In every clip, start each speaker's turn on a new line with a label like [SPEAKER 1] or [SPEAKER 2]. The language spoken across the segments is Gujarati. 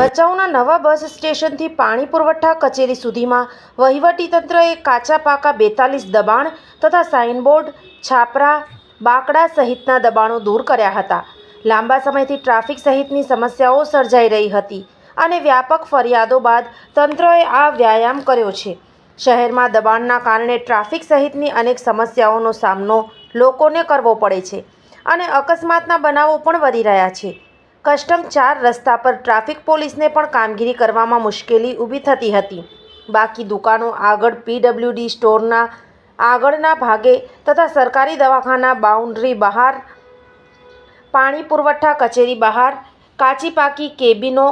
[SPEAKER 1] ભચાઉના નવા બસ સ્ટેશનથી પાણી પુરવઠા કચેરી સુધીમાં વહીવટીતંત્રએ કાચા પાકા 42 દબાણ તથા સાઇનબોર્ડ, છાપરા, બાકડા સહિતના દબાણો દૂર કર્યા હતા. લાંબા સમયથી ટ્રાફિક સહિતની સમસ્યાઓ સર્જાઈ રહી હતી અને વ્યાપક ફરિયાદો બાદ તંત્રએ આ વ્યાયામ કર્યો છે. શહેરમાં દબાણના કારણે ટ્રાફિક સહિતની અનેક સમસ્યાઓનો સામનો લોકોને કરવો પડે છે અને અકસ્માતના બનાવો પણ વધી રહ્યા છે. કસ્ટમ 4 રસ્તા પર ટ્રાફિક પોલીસને પણ કામગીરી કરવામાં મુશ્કેલી ઊભી થતી હતી. બાકી દુકાનો આગળ, પીડબ્લ્યુડી સ્ટોરના આગળના ભાગે તથા સરકારી દવાખાના બાઉન્ડ્રી બહાર, પાણી પુરવઠા કચેરી બહાર કાચી પાકી કેબિનો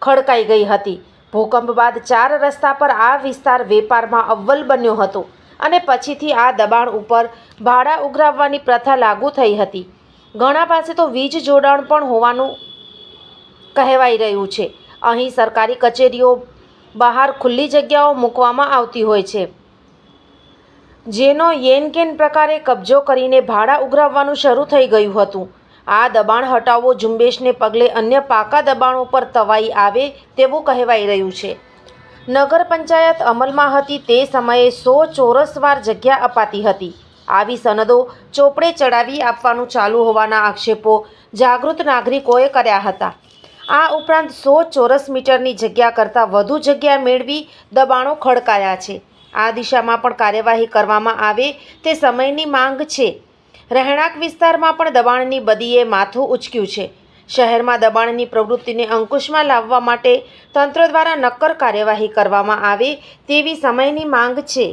[SPEAKER 1] ખડકાઈ ગઈ હતી. ભૂકંપ બાદ 4 રસ્તા પર આ વિસ્તાર વેપારમાં અવ્વલ બન્યો હતો અને પછીથી આ દબાણ ઉપર ભાડા ઉઘરાવવાની પ્રથા લાગુ થઈ હતી. ઘણા પાસે તો વીજ જોડાણ પણ હોવાનું કહેવાઈ રહ્યું છે. અહીં સરકારી કચેરીઓ બહાર ખુલ્લી જગ્યાઓ મૂકવામાં આવતી હોય છે, જેનો યેનકેન પ્રકારે કબજો કરીને ભાડા ઉઘરાવવાનું શરૂ થઈ ગયું હતું. આ દબાણ હટાવો ઝુંબેશને પગલે અન્ય પાકા દબાણો પર તવાઈ આવે તેવું કહેવાઈ રહ્યું છે. નગર પંચાયત અમલમાં હતી તે સમયે 100 ચોરસ વાર જગ્યા અપાતી હતી. આવી સનદો ચોપડે ચડાવી આપવાનું ચાલુ હોવાના આક્ષેપો જાગૃત નાગરિકોએ કર્યા હતા. આ ઉપરાંત 100 ચોરસ મીટરની જગ્યા કરતાં વધુ જગ્યા મેળવી દબાણો ખડકાયા છે. આ દિશામાં પણ કાર્યવાહી કરવામાં આવે તે સમયની માંગ છે. રહેણાંક વિસ્તારમાં પણ દબાણની બદીએ માથું ઉંચક્યું છે. શહેરમાં દબાણની પ્રવૃત્તિને અંકુશમાં લાવવા માટે તંત્ર દ્વારા નક્કર કાર્યવાહી કરવામાં આવે તેવી સમયની માંગ છે.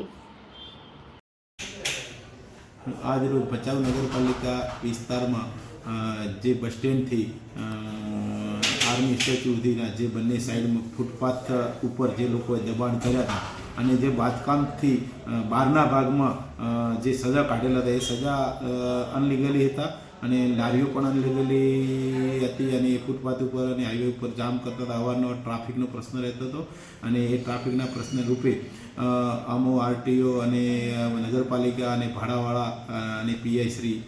[SPEAKER 2] આજરોજ ભચાઉ નગરપાલિકા વિસ્તારમાં જે બસ સ્ટેન્ડથી આર્મી સ્ટેચ્યુ સુધીના જે બંને સાઈડમાં ફૂટપાથ ઉપર જે લોકોએ દબાણ કર્યા હતા અને જે બાંધકામથી બહારના ભાગમાં જે સજા કાઢેલા હતા એ સજા અનલીગલી હતા અને લારીઓ પણ અનલીગલી હતી અને એ ફૂટપાથ ઉપર અને હાઈવે ઉપર જામ કરતા હતા. અવારનવાર ટ્રાફિકનો પ્રશ્ન રહેતો હતો અને એ ટ્રાફિકના પ્રશ્ન રૂપે અમો આરટીઓ અને નગરપાલિકા અને ભાડાવાળા અને પીઆઈ શ્રી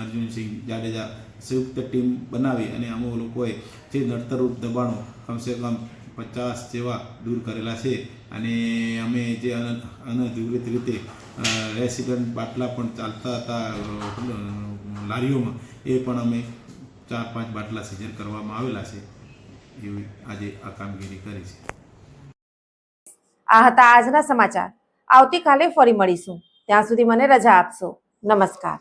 [SPEAKER 2] અર્જુનસિંહ જાડેજા સંયુક્ત ટીમ બનાવી અને અમો લોકોએ જે નડતરરૂપ દબાણો કમસે કમ 50 જેવા દૂર કરેલા છે. અને અમે જે અનધિકૃત રીતે રેસિડન્ટ બાટલા પણ ચાલતા હતા લારીઓમાં એ પણ અમે 4-5 બાટલા સીઝન કરવામાં આવેલા છે. એવી આજે આ કામગીરી કરી છે.
[SPEAKER 1] આ હતા આજના સમાચાર. આવતીકાલે ફરી મળીશું. ત્યાં સુધી મને રજા આપશો. નમસ્કાર.